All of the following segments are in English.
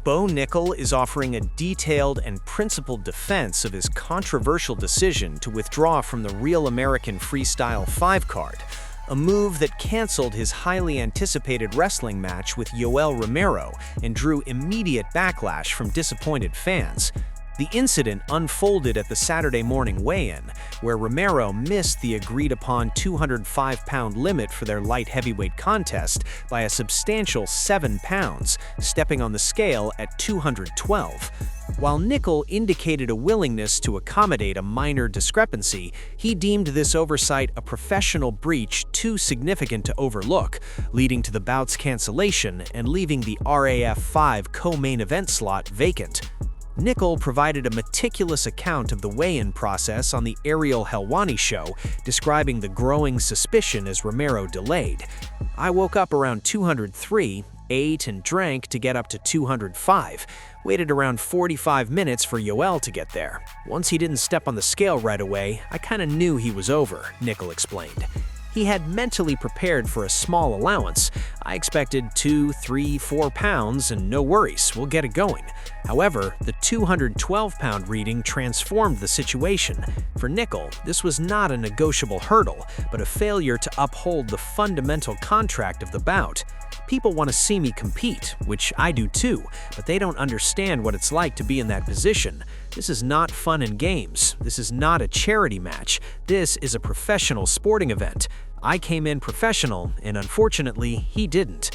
Bo Nickal is offering a detailed and principled defense of his controversial decision to withdraw from the Real American Freestyle 5 card, a move that canceled his highly anticipated wrestling match with Yoel Romero and drew immediate backlash from disappointed fans. The incident unfolded at the Saturday morning weigh-in, where Romero missed the agreed-upon 205-pound limit for their light heavyweight contest by a substantial 7 pounds, stepping on the scale at 212. While Nickal indicated a willingness to accommodate a minor discrepancy, he deemed this oversight a professional breach too significant to overlook, leading to the bout's cancellation and leaving the RAF 5 co-main event slot vacant. Nickal provided a meticulous account of the weigh-in process on the Ariel Helwani show, describing the growing suspicion as Romero delayed. "I woke up around 203, ate and drank to get up to 205, waited around 45 minutes for Yoel to get there. Once he didn't step on the scale right away, I kinda knew he was over," Nickal explained. He had mentally prepared for a small allowance. "I expected 2, 3, 4 pounds, and no worries, we'll get it going." However, the 212-pound reading transformed the situation. For Nickal, this was not a negotiable hurdle, but a failure to uphold the fundamental contract of the bout. "People want to see me compete, which I do too, but they don't understand what it's like to be in that position. This is not fun and games. This is not a charity match. This is a professional sporting event. I came in professional, and unfortunately, he didn't."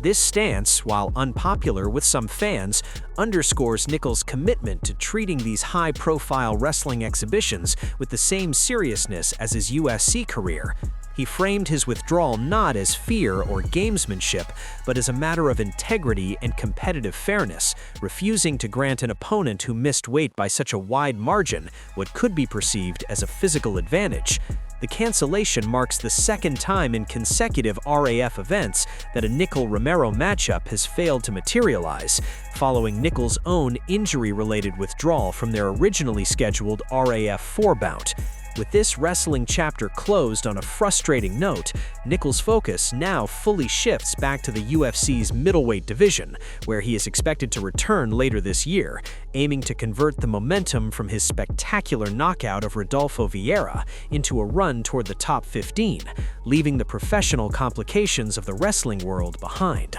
This stance, while unpopular with some fans, underscores Nickal's commitment to treating these high-profile wrestling exhibitions with the same seriousness as his UFC career. He framed his withdrawal not as fear or gamesmanship, but as a matter of integrity and competitive fairness, refusing to grant an opponent who missed weight by such a wide margin what could be perceived as a physical advantage. The cancellation marks the second time in consecutive RAF events that a Nickal-Romero matchup has failed to materialize, following Nickal's own injury-related withdrawal from their originally scheduled RAF 4 bout. With this wrestling chapter closed on a frustrating note, Nickal's focus now fully shifts back to the UFC's middleweight division, where he is expected to return later this year, aiming to convert the momentum from his spectacular knockout of Rodolfo Vieira into a run toward the top 15, leaving the professional complications of the wrestling world behind.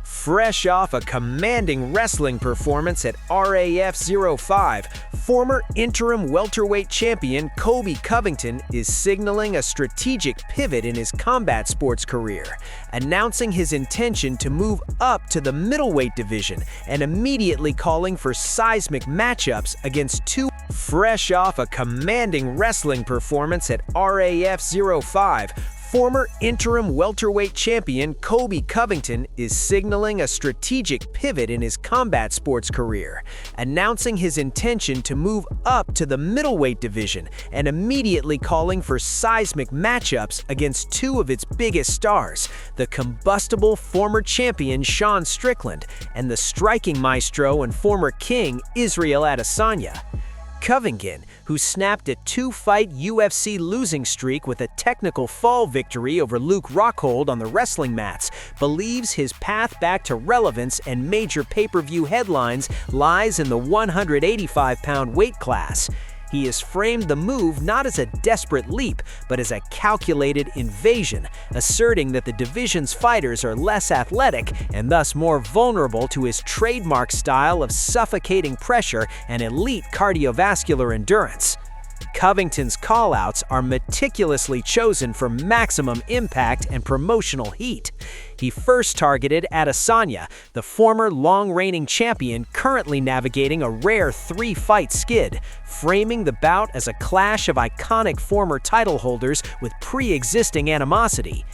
Fresh off a commanding wrestling performance at RAF 05, former interim welterweight champion Covington is signaling a strategic pivot in his combat sports career, announcing his intention to move up to the middleweight division and immediately calling for seismic matchups against two. Fresh off a commanding wrestling performance at RAF 05, former interim welterweight champion Covington is signaling a strategic pivot in his combat sports career, announcing his intention to move up to the middleweight division and immediately calling for seismic matchups against two of its biggest stars, the combustible former champion Sean Strickland and the striking maestro and former king Israel Adesanya. Covington, who snapped a 2-fight UFC losing streak with a technical fall victory over Luke Rockhold on the wrestling mats, believes his path back to relevance and major pay-per-view headlines lies in the 185-pound weight class. He has framed the move not as a desperate leap, but as a calculated invasion, asserting that the division's fighters are less athletic and thus more vulnerable to his trademark style of suffocating pressure and elite cardiovascular endurance. Covington's callouts are meticulously chosen for maximum impact and promotional heat. He first targeted Adesanya, the former long-reigning champion currently navigating a rare 3-fight skid, framing the bout as a clash of iconic former title holders with pre-existing animosity.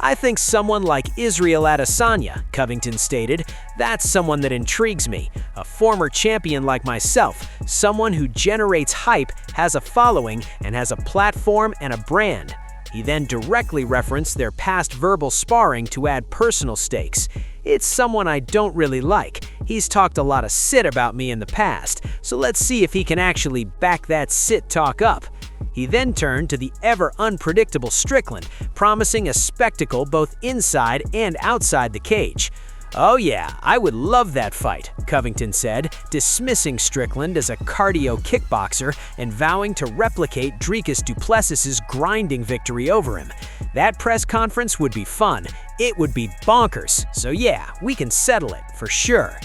"I think someone like Israel Adesanya," Covington stated, "that's someone that intrigues me. A former champion like myself, someone who generates hype, has a following, and has a platform and a brand." He then directly referenced their past verbal sparring to add personal stakes. "It's someone I don't really like. He's talked a lot of shit about me in the past, so let's see if he can actually back that shit talk up." He then turned to the ever-unpredictable Strickland, promising a spectacle both inside and outside the cage. "Oh yeah, I would love that fight," Covington said, dismissing Strickland as a cardio kickboxer and vowing to replicate Dricus du Plessis's grinding victory over him. "That press conference would be fun. It would be bonkers. So yeah, we can settle it, for sure."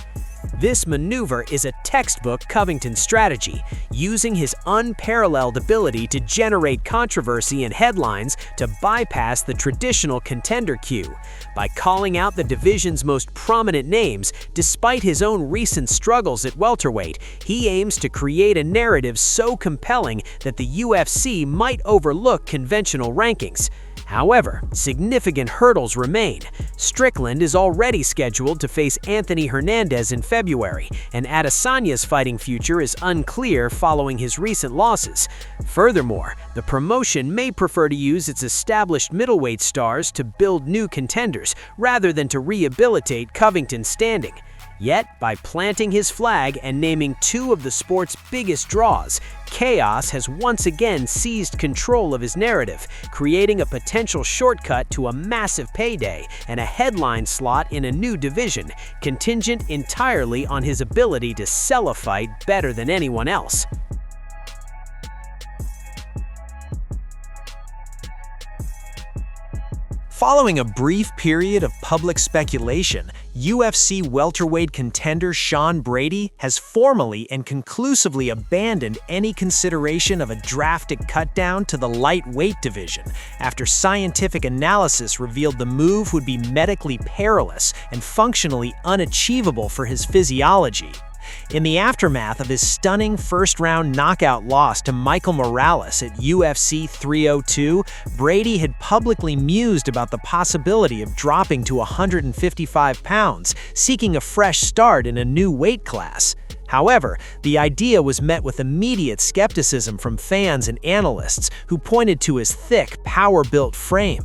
This maneuver is a textbook Covington strategy, using his unparalleled ability to generate controversy and headlines to bypass the traditional contender queue. By calling out the division's most prominent names, despite his own recent struggles at welterweight, he aims to create a narrative so compelling that the UFC might overlook conventional rankings. However, significant hurdles remain. Strickland is already scheduled to face Anthony Hernandez in February, and Adesanya's fighting future is unclear following his recent losses. Furthermore, the promotion may prefer to use its established middleweight stars to build new contenders rather than to rehabilitate Covington's standing. Yet, by planting his flag and naming two of the sport's biggest draws, Chaos has once again seized control of his narrative, creating a potential shortcut to a massive payday and a headline slot in a new division, contingent entirely on his ability to sell a fight better than anyone else. Following a brief period of public speculation, UFC welterweight contender Sean Brady has formally and conclusively abandoned any consideration of a drastic cutdown to the lightweight division, after scientific analysis revealed the move would be medically perilous and functionally unachievable for his physiology. In the aftermath of his stunning first-round knockout loss to Michael Morales at UFC 302, Brady had publicly mused about the possibility of dropping to 155 pounds, seeking a fresh start in a new weight class. However, the idea was met with immediate skepticism from fans and analysts who pointed to his thick, power-built frame.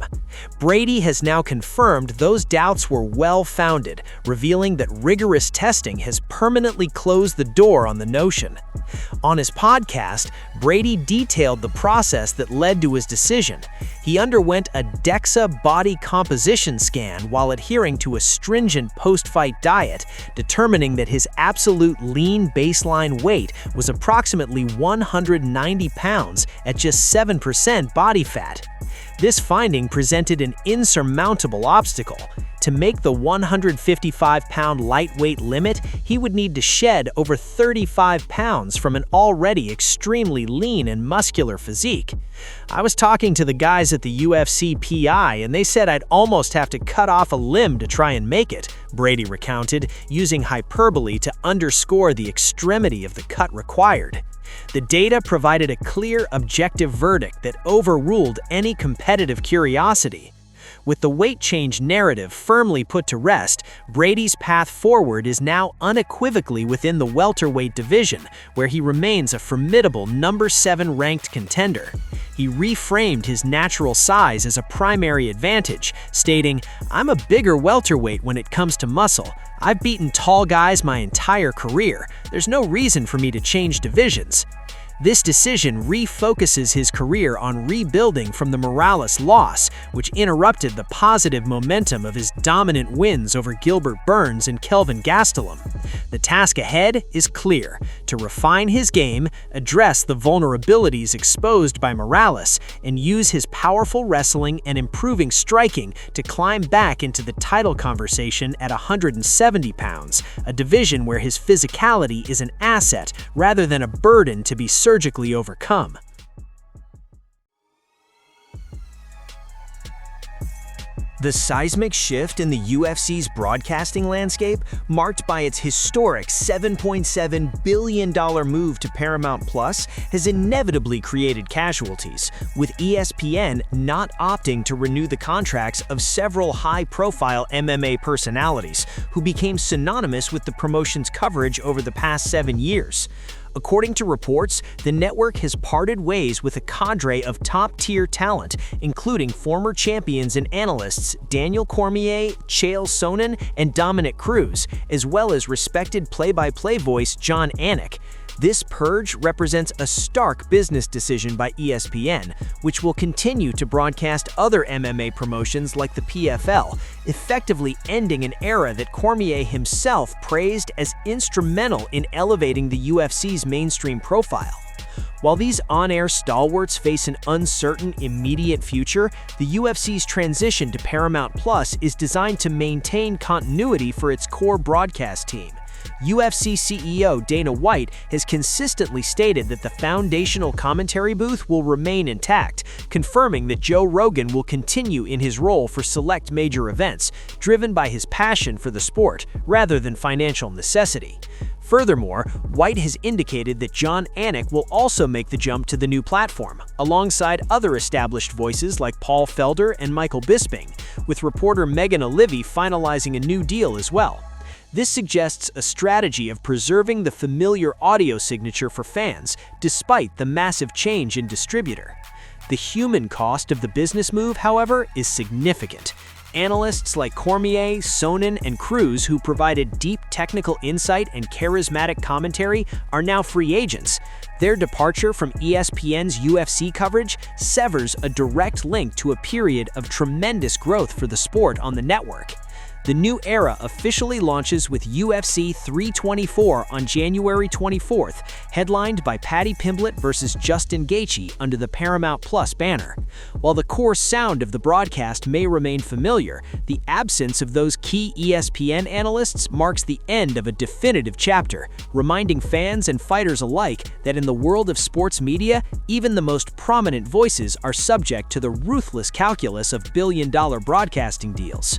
Brady has now confirmed those doubts were well-founded, revealing that rigorous testing has permanently closed the door on the notion. On his podcast, Brady detailed the process that led to his decision. He underwent a DEXA body composition scan while adhering to a stringent post-fight diet, determining that his absolute lean baseline weight was approximately 190 pounds at just 7% body fat. This finding presented an insurmountable obstacle. To make the 155-pound lightweight limit, he would need to shed over 35 pounds from an already extremely lean and muscular physique. "I was talking to the guys at the UFC PI, and they said I'd almost have to cut off a limb to try and make it," Brady recounted, using hyperbole to underscore the extremity of the cut required. The data provided a clear, objective verdict that overruled any competitive curiosity. With the weight change narrative firmly put to rest, Brady's path forward is now unequivocally within the welterweight division, where he remains a formidable number 7 ranked contender. He reframed his natural size as a primary advantage, stating, "I'm a bigger welterweight when it comes to muscle. I've beaten tall guys my entire career. There's no reason for me to change divisions." This decision refocuses his career on rebuilding from the Morales loss, which interrupted the positive momentum of his dominant wins over Gilbert Burns and Kelvin Gastelum. The task ahead is clear: to refine his game, address the vulnerabilities exposed by Morales, and use his powerful wrestling and improving striking to climb back into the title conversation at 170 pounds, a division where his physicality is an asset rather than a burden to be surgically overcome. The seismic shift in the UFC's broadcasting landscape, marked by its historic $7.7 billion move to Paramount Plus, has inevitably created casualties, with ESPN not opting to renew the contracts of several high-profile MMA personalities who became synonymous with the promotion's coverage over the past 7 years. According to reports, the network has parted ways with a cadre of top-tier talent, including former champions and analysts Daniel Cormier, Chael Sonnen, and Dominic Cruz, as well as respected play-by-play voice John Anik. This purge represents a stark business decision by ESPN, which will continue to broadcast other MMA promotions like the PFL, effectively ending an era that Cormier himself praised as instrumental in elevating the UFC's mainstream profile. While these on-air stalwarts face an uncertain, immediate future, the UFC's transition to Paramount Plus is designed to maintain continuity for its core broadcast team. UFC CEO Dana White has consistently stated that the foundational commentary booth will remain intact, confirming that Joe Rogan will continue in his role for select major events, driven by his passion for the sport rather than financial necessity. Furthermore, White has indicated that John Anik will also make the jump to the new platform, alongside other established voices like Paul Felder and Michael Bisping, with reporter Megan O'Leary finalizing a new deal as well. This suggests a strategy of preserving the familiar audio signature for fans, despite the massive change in distributor. The human cost of the business move, however, is significant. Analysts like Cormier, Sonnen, and Cruz, who provided deep technical insight and charismatic commentary, are now free agents. Their departure from ESPN's UFC coverage severs a direct link to a period of tremendous growth for the sport on the network. The new era officially launches with UFC 324 on January 24th, headlined by Paddy Pimblett versus Justin Gaethje under the Paramount Plus banner. While the core sound of the broadcast may remain familiar, the absence of those key ESPN analysts marks the end of a definitive chapter, reminding fans and fighters alike that in the world of sports media, even the most prominent voices are subject to the ruthless calculus of billion-dollar broadcasting deals.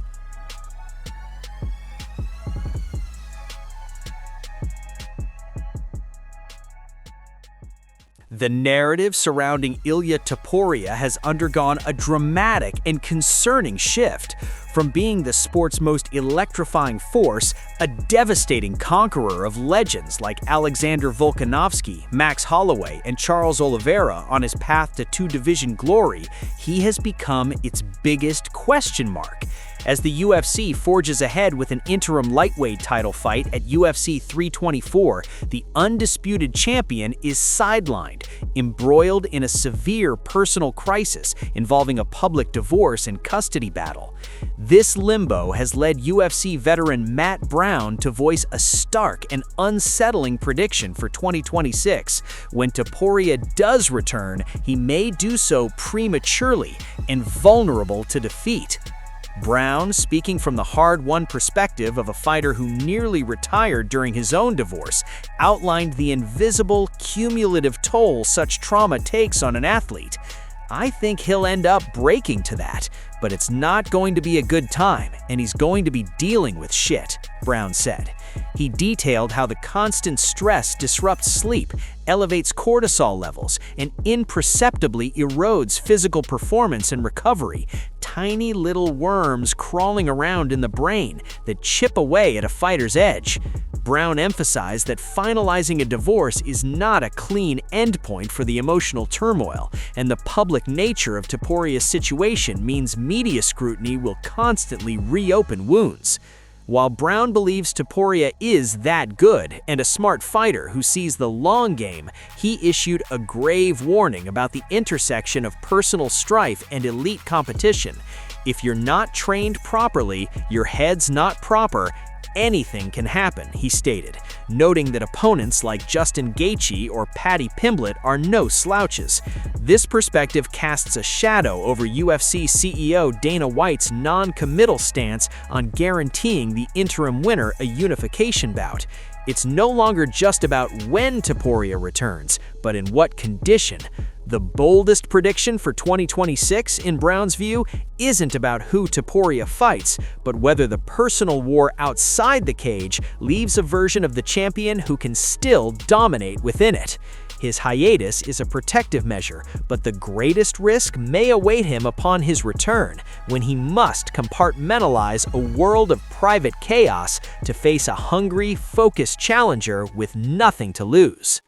The narrative surrounding Ilia Topuria has undergone a dramatic and concerning shift. From being the sport's most electrifying force, a devastating conqueror of legends like Alexander Volkanovski, Max Holloway, and Charles Oliveira on his path to two-division glory, he has become its biggest question mark. As the UFC forges ahead with an interim lightweight title fight at UFC 324, the undisputed champion is sidelined, embroiled in a severe personal crisis involving a public divorce and custody battle. This limbo has led UFC veteran Matt Brown to voice a stark and unsettling prediction for 2026. When Topuria does return, he may do so prematurely and vulnerable to defeat. Brown, speaking from the hard-won perspective of a fighter who nearly retired during his own divorce, outlined the invisible, cumulative toll such trauma takes on an athlete. I think he'll end up breaking to that, but it's not going to be a good time, and he's going to be dealing with shit, Brown said. He detailed how the constant stress disrupts sleep, elevates cortisol levels, and imperceptibly erodes physical performance and recovery. Tiny little worms crawling around in the brain that chip away at a fighter's edge. Brown emphasized that finalizing a divorce is not a clean endpoint for the emotional turmoil, and the public nature of Topuria's situation means media scrutiny will constantly reopen wounds. While Brown believes Topuria is that good and a smart fighter who sees the long game, he issued a grave warning about the intersection of personal strife and elite competition. If you're not trained properly, your head's not proper, anything can happen, he stated, noting that opponents like Justin Gaethje or Paddy Pimblett are no slouches. This perspective casts a shadow over UFC CEO Dana White's non-committal stance on guaranteeing the interim winner a unification bout. It's no longer just about when Topuria returns, but in what condition. The boldest prediction for 2026, in Brown's view, isn't about who Topuria fights, but whether the personal war outside the cage leaves a version of the champion who can still dominate within it. His hiatus is a protective measure, but the greatest risk may await him upon his return, when he must compartmentalize a world of private chaos to face a hungry, focused challenger with nothing to lose.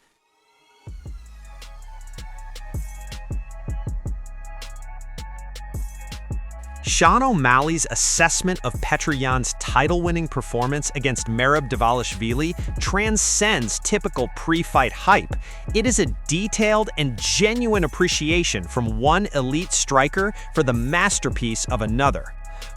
Sean O'Malley's assessment of Petr Yan's title-winning performance against Merab Dvalishvili transcends typical pre-fight hype. It is a detailed and genuine appreciation from one elite striker for the masterpiece of another.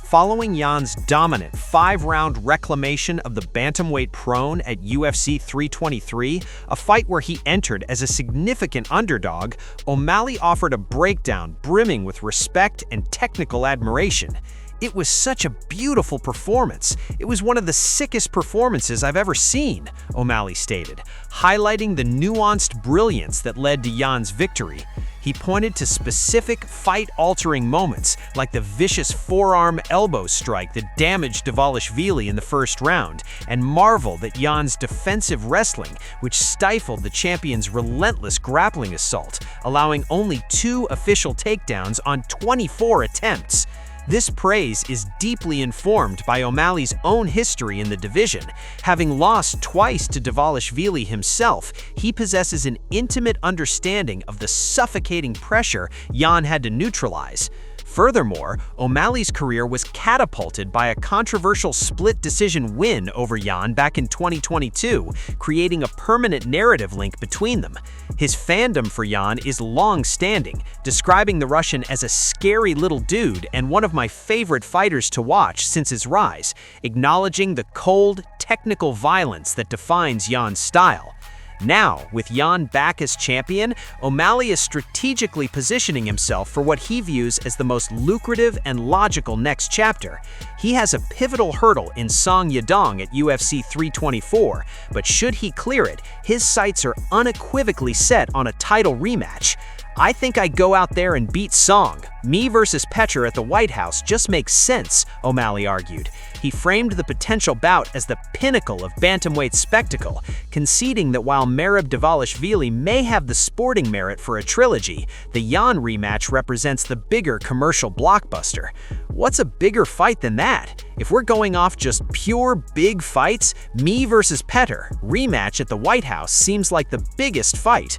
Following Yan's dominant 5-round reclamation of the bantamweight prone at UFC 323, a fight where he entered as a significant underdog, O'Malley offered a breakdown brimming with respect and technical admiration. "It was such a beautiful performance. It was one of the sickest performances I've ever seen," O'Malley stated, highlighting the nuanced brilliance that led to Yan's victory. He pointed to specific fight-altering moments, like the vicious forearm elbow strike that damaged Dvalishvili in the first round, and marveled at Yan's defensive wrestling, which stifled the champion's relentless grappling assault, allowing only 2 official takedowns on 24 attempts. This praise is deeply informed by O'Malley's own history in the division. Having lost twice to Dvalishvili himself, he possesses an intimate understanding of the suffocating pressure Yan had to neutralize. Furthermore, O'Malley's career was catapulted by a controversial split decision win over Yan back in 2022, creating a permanent narrative link between them. His fandom for Yan is long-standing, describing the Russian as a scary little dude and one of my favorite fighters to watch since his rise, acknowledging the cold, technical violence that defines Yan's style. Now, with Yan back as champion, O'Malley is strategically positioning himself for what he views as the most lucrative and logical next chapter. He has a pivotal hurdle in Song Yadong at UFC 324, but should he clear it, his sights are unequivocally set on a title rematch. "I think I go out there and beat Song. Me versus Petr at the White House just makes sense," O'Malley argued. He framed the potential bout as the pinnacle of bantamweight spectacle, conceding that while Merab Dvalishvili may have the sporting merit for a trilogy, the Yan rematch represents the bigger commercial blockbuster. What's a bigger fight than that? If we're going off just pure big fights, me versus Petr, rematch at the White House seems like the biggest fight.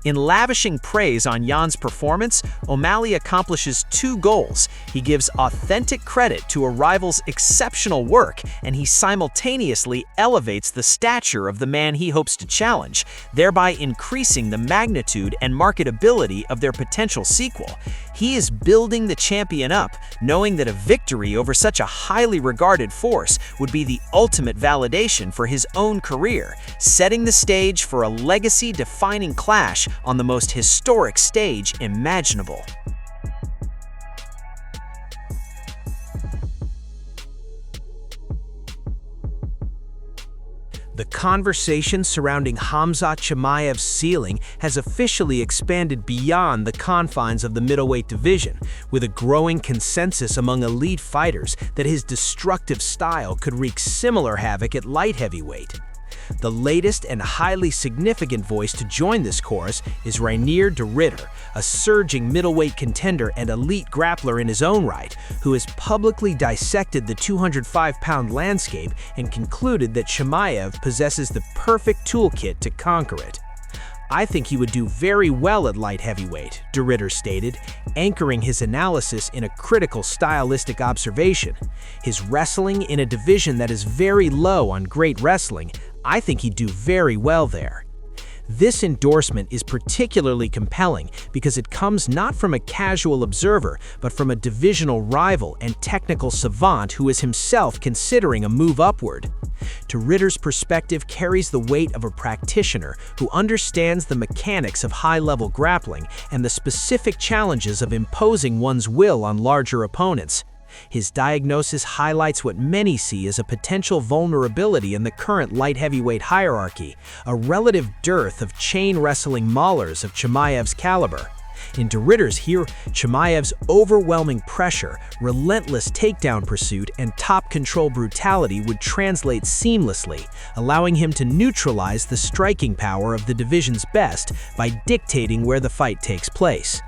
In lavishing praise on Yan's performance, O'Malley accomplishes 2 goals. He gives authentic credit to a rival's exceptional work, and he simultaneously elevates the stature of the man he hopes to challenge, thereby increasing the magnitude and marketability of their potential sequel. He is building the champion up, knowing that a victory over such a highly regarded force would be the ultimate validation for his own career, setting the stage for a legacy-defining clash on the most historic stage imaginable. The conversation surrounding Khamzat Chimaev's ceiling has officially expanded beyond the confines of the middleweight division, with a growing consensus among elite fighters that his destructive style could wreak similar havoc at light heavyweight. The latest and highly significant voice to join this chorus is Reinier de Ridder, a surging middleweight contender and elite grappler in his own right, who has publicly dissected the 205-pound landscape and concluded that Chimaev possesses the perfect toolkit to conquer it. "I think he would do very well at light heavyweight," de Ridder stated, anchoring his analysis in a critical stylistic observation. "His wrestling in a division that is very low on great wrestling, I think he'd do very well there." This endorsement is particularly compelling because it comes not from a casual observer, but from a divisional rival and technical savant who is himself considering a move upward. De Ridder's perspective carries the weight of a practitioner who understands the mechanics of high-level grappling and the specific challenges of imposing one's will on larger opponents. His diagnosis highlights what many see as a potential vulnerability in the current light heavyweight hierarchy, a relative dearth of chain wrestling maulers of Chimaev's caliber. In de Ridder's here, Chimaev's overwhelming pressure, relentless takedown pursuit, and top control brutality would translate seamlessly, allowing him to neutralize the striking power of the division's best by dictating where the fight takes place.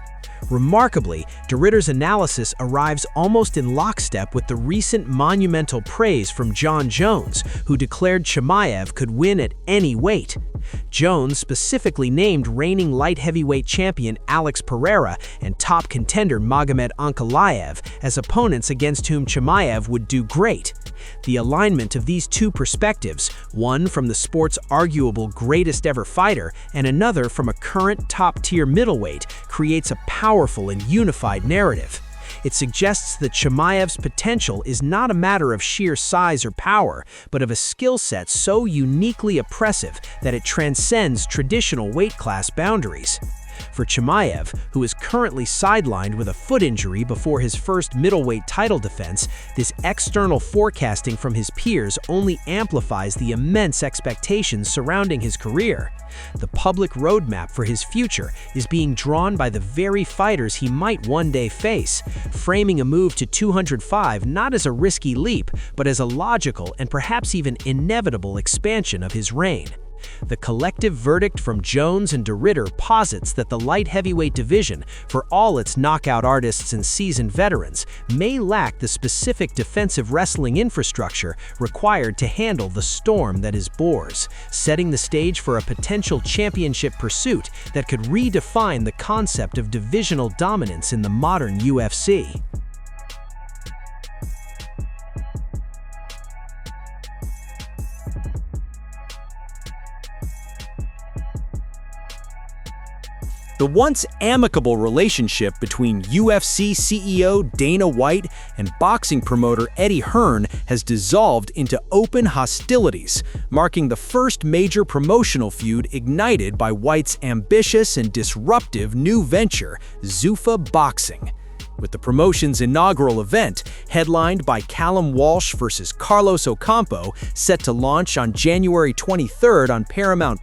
Remarkably, de Ridder's analysis arrives almost in lockstep with the recent monumental praise from Jon Jones, who declared Chimaev could win at any weight. Jones specifically named reigning light heavyweight champion Alex Pereira and top contender Magomed Ankalaev as opponents against whom Chimaev would do great. The alignment of these two perspectives, one from the sport's arguable greatest ever fighter and another from a current top-tier middleweight, creates a powerful and unified narrative. It suggests that Chimaev's potential is not a matter of sheer size or power, but of a skill set so uniquely oppressive that it transcends traditional weight class boundaries. For Chimaev, who is currently sidelined with a foot injury before his first middleweight title defense, this external forecasting from his peers only amplifies the immense expectations surrounding his career. The public roadmap for his future is being drawn by the very fighters he might one day face, framing a move to 205 not as a risky leap, but as a logical and perhaps even inevitable expansion of his reign. The collective verdict from Jones and de Ridder posits that the light heavyweight division, for all its knockout artists and seasoned veterans, may lack the specific defensive wrestling infrastructure required to handle the storm that is Boers, setting the stage for a potential championship pursuit that could redefine the concept of divisional dominance in the modern UFC. The once amicable relationship between UFC CEO Dana White and boxing promoter Eddie Hearn has dissolved into open hostilities, marking the first major promotional feud ignited by White's ambitious and disruptive new venture, Zuffa Boxing. With the promotion's inaugural event, headlined by Callum Walsh vs. Carlos Ocampo, set to launch on January 23rd on Paramount+,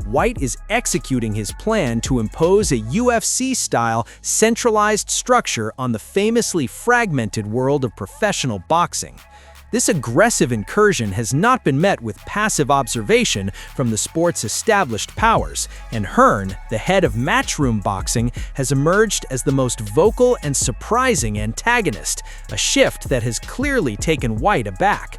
White is executing his plan to impose a UFC-style, centralized structure on the famously fragmented world of professional boxing. This aggressive incursion has not been met with passive observation from the sport's established powers, and Hearn, the head of Matchroom Boxing, has emerged as the most vocal and surprising antagonist, a shift that has clearly taken White aback.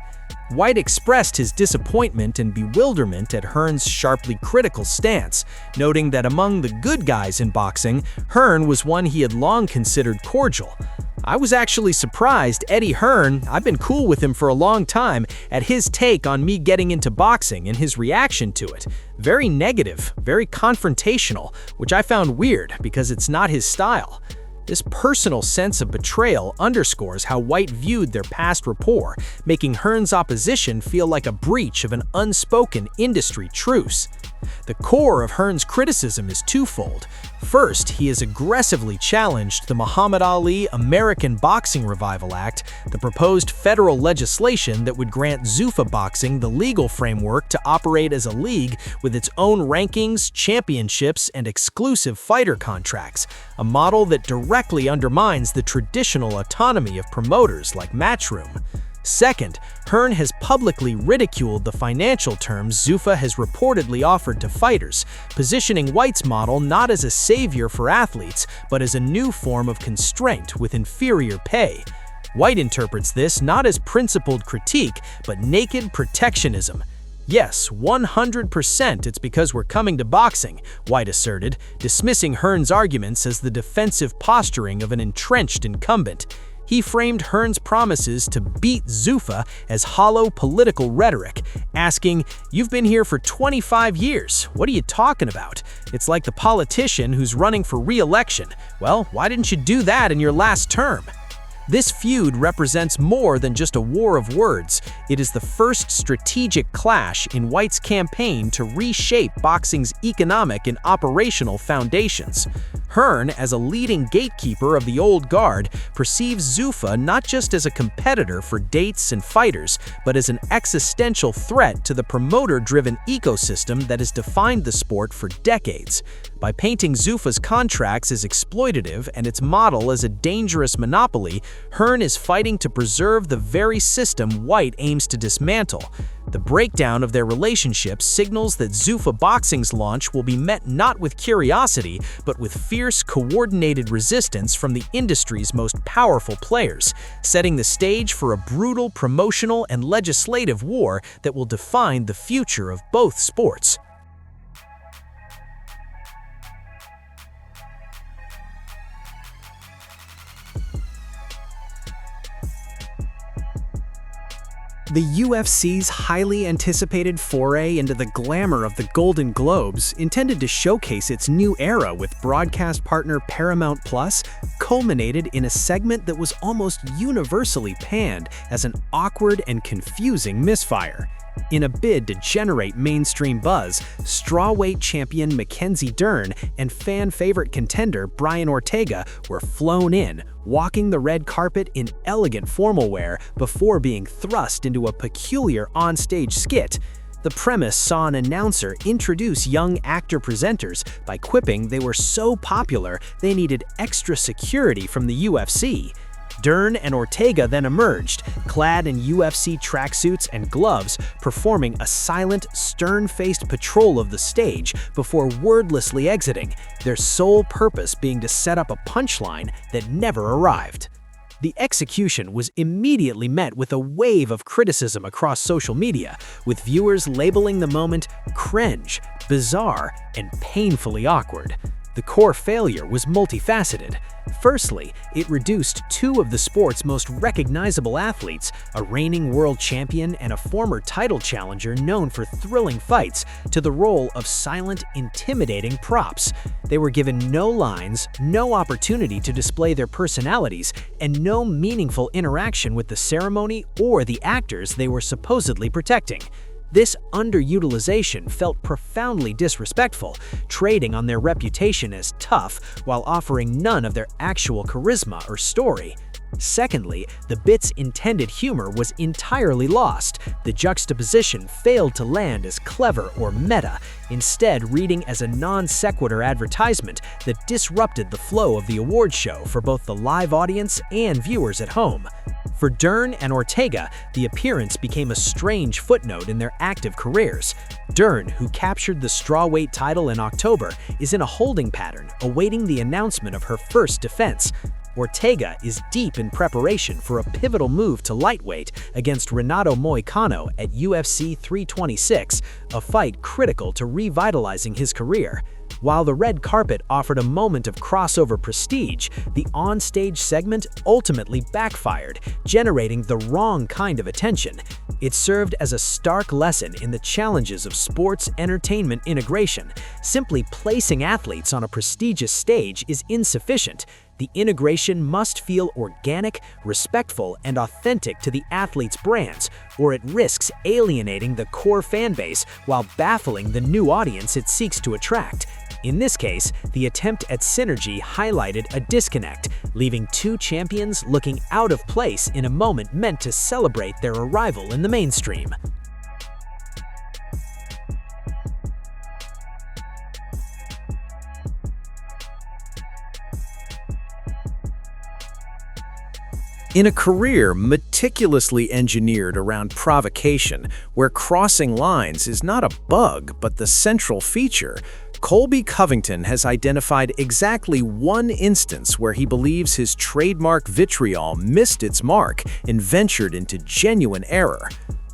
White expressed his disappointment and bewilderment at Hearn's sharply critical stance, noting that among the good guys in boxing, Hearn was one he had long considered cordial. I was actually surprised Eddie Hearn, I've been cool with him for a long time, at his take on me getting into boxing and his reaction to it. Very negative, very confrontational, which I found weird because it's not his style. This personal sense of betrayal underscores how White viewed their past rapport, making Hearn's opposition feel like a breach of an unspoken industry truce. The core of Hearn's criticism is twofold. First, he has aggressively challenged the Muhammad Ali American Boxing Revival Act, the proposed federal legislation that would grant Zuffa Boxing the legal framework to operate as a league with its own rankings, championships, and exclusive fighter contracts, a model that directly undermines the traditional autonomy of promoters like Matchroom. Second, Hearn has publicly ridiculed the financial terms Zuffa has reportedly offered to fighters, positioning White's model not as a savior for athletes, but as a new form of constraint with inferior pay. White interprets this not as principled critique, but naked protectionism. Yes, 100% it's because we're coming to boxing, White asserted, dismissing Hearn's arguments as the defensive posturing of an entrenched incumbent. He framed Hearn's promises to beat Zuffa as hollow political rhetoric, asking, "You've been here for 25 years. What are you talking about? It's like the politician who's running for re-election. Well, why didn't you do that in your last term?" This feud represents more than just a war of words. It is the first strategic clash in White's campaign to reshape boxing's economic and operational foundations. Hearn, as a leading gatekeeper of the old guard, perceives Zuffa not just as a competitor for dates and fighters, but as an existential threat to the promoter-driven ecosystem that has defined the sport for decades. By painting Zuffa's contracts as exploitative and its model as a dangerous monopoly, Hearn is fighting to preserve the very system White aims to dismantle. The breakdown of their relationship signals that Zuffa Boxing's launch will be met not with curiosity, but with fierce fierce, coordinated resistance from the industry's most powerful players, setting the stage for a brutal promotional and legislative war that will define the future of both sports. The UFC's highly anticipated foray into the glamour of the Golden Globes, intended to showcase its new era with broadcast partner Paramount Plus, culminated in a segment that was almost universally panned as an awkward and confusing misfire. In a bid to generate mainstream buzz, strawweight champion Mackenzie Dern and fan-favorite contender Brian Ortega were flown in, walking the red carpet in elegant formal wear before being thrust into a peculiar onstage skit. The premise saw an announcer introduce young actor-presenters by quipping they were so popular they needed extra security from the UFC. Dern and Ortega then emerged, clad in UFC tracksuits and gloves, performing a silent, stern-faced patrol of the stage before wordlessly exiting, their sole purpose being to set up a punchline that never arrived. The execution was immediately met with a wave of criticism across social media, with viewers labeling the moment cringe, bizarre, and painfully awkward. The core failure was multifaceted. Firstly, it reduced two of the sport's most recognizable athletes, a reigning world champion and a former title challenger known for thrilling fights, to the role of silent, intimidating props. They were given no lines, no opportunity to display their personalities, and no meaningful interaction with the ceremony or the actors they were supposedly protecting. This underutilization felt profoundly disrespectful, trading on their reputation as tough while offering none of their actual charisma or story. Secondly, the bit's intended humor was entirely lost. The juxtaposition failed to land as clever or meta, instead reading as a non-sequitur advertisement that disrupted the flow of the award show for both the live audience and viewers at home. For Dern and Ortega, the appearance became a strange footnote in their active careers. Dern, who captured the strawweight title in October, is in a holding pattern, awaiting the announcement of her first defense. Ortega is deep in preparation for a pivotal move to lightweight against Renato Moicano at UFC 326, a fight critical to revitalizing his career. While the red carpet offered a moment of crossover prestige, the onstage segment ultimately backfired, generating the wrong kind of attention. It served as a stark lesson in the challenges of sports entertainment integration. Simply placing athletes on a prestigious stage is insufficient. The integration must feel organic, respectful, and authentic to the athletes' brands, or it risks alienating the core fanbase while baffling the new audience it seeks to attract. In this case, the attempt at synergy highlighted a disconnect, leaving two champions looking out of place in a moment meant to celebrate their arrival in the mainstream. In a career meticulously engineered around provocation, where crossing lines is not a bug but the central feature, Colby Covington has identified exactly one instance where he believes his trademark vitriol missed its mark and ventured into genuine error.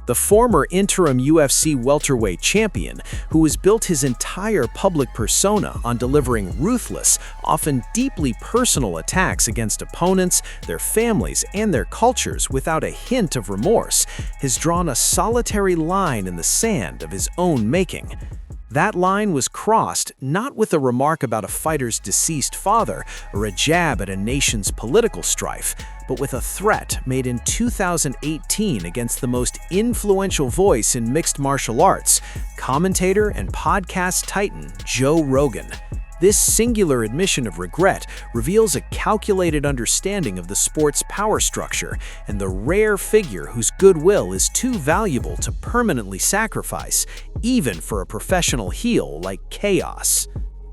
The former interim UFC welterweight champion, who has built his entire public persona on delivering ruthless, often deeply personal attacks against opponents, their families, and their cultures without a hint of remorse, has drawn a solitary line in the sand of his own making. That line was crossed not with a remark about a fighter's deceased father or a jab at a nation's political strife, but with a threat made in 2018 against the most influential voice in mixed martial arts, commentator and podcast titan Joe Rogan. This singular admission of regret reveals a calculated understanding of the sport's power structure and the rare figure whose goodwill is too valuable to permanently sacrifice, even for a professional heel like Chaos.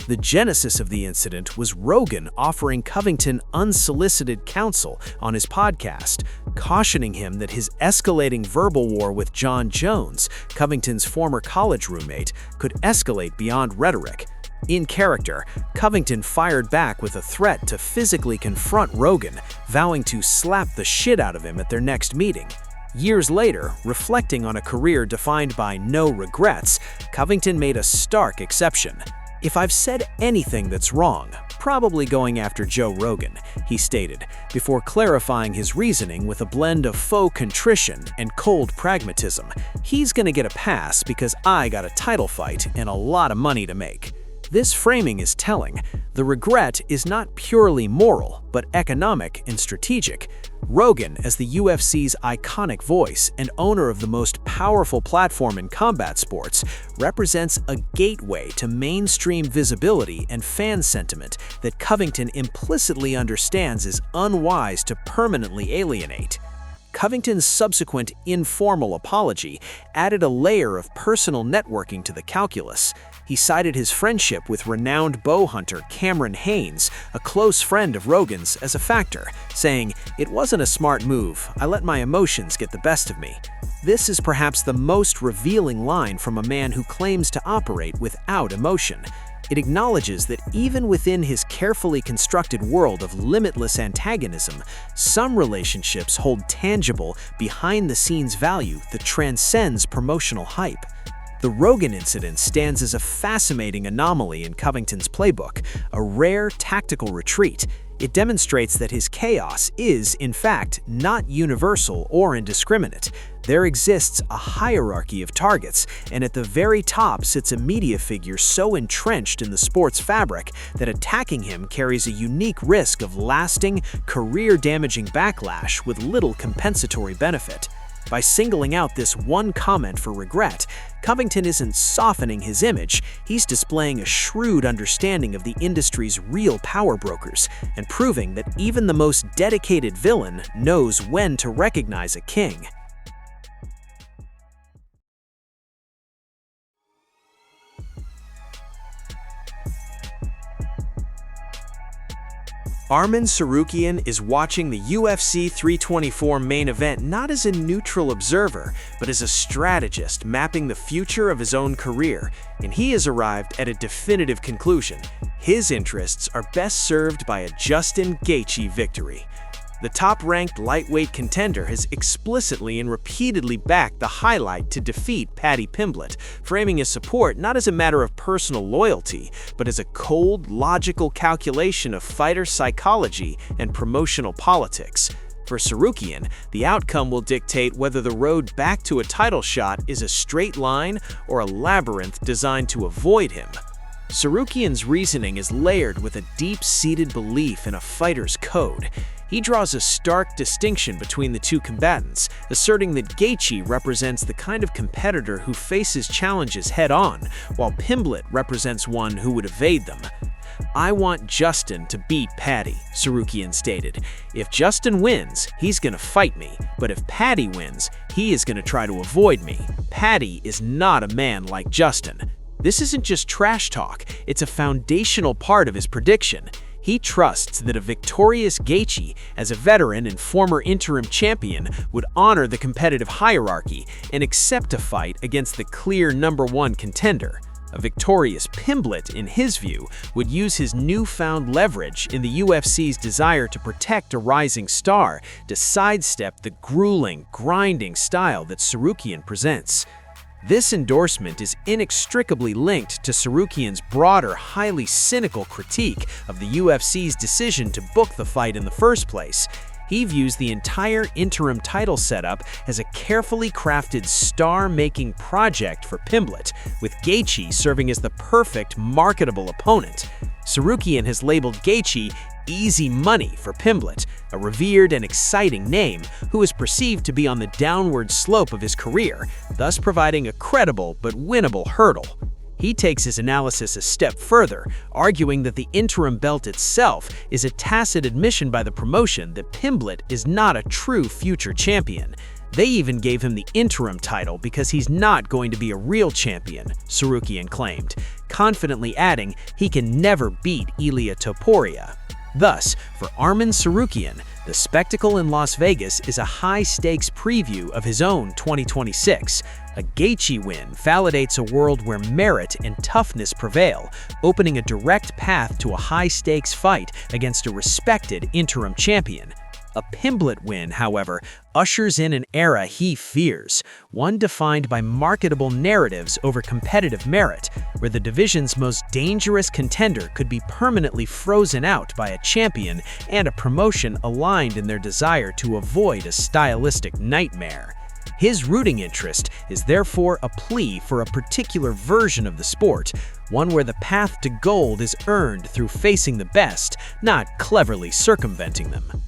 The genesis of the incident was Rogan offering Covington unsolicited counsel on his podcast, cautioning him that his escalating verbal war with John Jones, Covington's former college roommate, could escalate beyond rhetoric. In character, Covington fired back with a threat to physically confront Rogan, vowing to slap the shit out of him at their next meeting. Years later, reflecting on a career defined by no regrets, Covington made a stark exception. "If I've said anything that's wrong, probably going after Joe Rogan," he stated, before clarifying his reasoning with a blend of faux contrition and cold pragmatism. "He's gonna get a pass because I got a title fight and a lot of money to make." This framing is telling. The regret is not purely moral, but economic and strategic. Rogan, as the UFC's iconic voice and owner of the most powerful platform in combat sports, represents a gateway to mainstream visibility and fan sentiment that Covington implicitly understands is unwise to permanently alienate. Covington's subsequent informal apology added a layer of personal networking to the calculus. He cited his friendship with renowned bow hunter Cameron Haynes, a close friend of Rogan's, as a factor, saying, "It wasn't a smart move. I let my emotions get the best of me." This is perhaps the most revealing line from a man who claims to operate without emotion. It acknowledges that even within his carefully constructed world of limitless antagonism, some relationships hold tangible, behind-the-scenes value that transcends promotional hype. The Rogan incident stands as a fascinating anomaly in Covington's playbook, a rare tactical retreat. It demonstrates that his chaos is, in fact, not universal or indiscriminate. There exists a hierarchy of targets, and at the very top sits a media figure so entrenched in the sport's fabric that attacking him carries a unique risk of lasting, career-damaging backlash with little compensatory benefit. By singling out this one comment for regret, Covington isn't softening his image, he's displaying a shrewd understanding of the industry's real power brokers and proving that even the most dedicated villain knows when to recognize a king. Arman Tsarukyan is watching the UFC 324 main event not as a neutral observer, but as a strategist mapping the future of his own career, and he has arrived at a definitive conclusion. His interests are best served by a Justin Gaethje victory. The top-ranked lightweight contender has explicitly and repeatedly backed the highlight to defeat Paddy Pimblett, framing his support not as a matter of personal loyalty, but as a cold, logical calculation of fighter psychology and promotional politics. For Tsarukyan, the outcome will dictate whether the road back to a title shot is a straight line or a labyrinth designed to avoid him. Tsarukyan's reasoning is layered with a deep-seated belief in a fighter's code. He draws a stark distinction between the two combatants, asserting that Gaethje represents the kind of competitor who faces challenges head-on, while Pimblett represents one who would evade them. "I want Justin to beat Paddy," Tsarukyan stated. "If Justin wins, he's gonna fight me, but if Paddy wins, he is gonna try to avoid me. Paddy is not a man like Justin." This isn't just trash talk, it's a foundational part of his prediction. He trusts that a victorious Gaethje, as a veteran and former interim champion, would honor the competitive hierarchy and accept a fight against the clear #1 contender. A victorious Pimblett, in his view, would use his newfound leverage in the UFC's desire to protect a rising star to sidestep the grueling, grinding style that Tsarukyan presents. This endorsement is inextricably linked to Tsarukyan's broader, highly cynical critique of the UFC's decision to book the fight in the first place. He views the entire interim title setup as a carefully crafted star-making project for Pimblett, with Gaethje serving as the perfect marketable opponent. Tsarukyan has labeled Gaethje easy money for Pimblett, a revered and exciting name who is perceived to be on the downward slope of his career, thus providing a credible but winnable hurdle. He takes his analysis a step further, arguing that the interim belt itself is a tacit admission by the promotion that Pimblett is not a true future champion. They even gave him the interim title because he's not going to be a real champion, Tsarukyan claimed, confidently adding he can never beat Ilia Topuria. Thus, for Arman Tsarukyan, The spectacle in Las Vegas is a high-stakes preview of his own 2026. A Gaethje win validates a world where merit and toughness prevail, opening a direct path to a high-stakes fight against a respected interim champion. A Pimblett win, however, ushers in an era he fears, one defined by marketable narratives over competitive merit, where the division's most dangerous contender could be permanently frozen out by a champion and a promotion aligned in their desire to avoid a stylistic nightmare. His rooting interest is therefore a plea for a particular version of the sport, one where the path to gold is earned through facing the best, not cleverly circumventing them.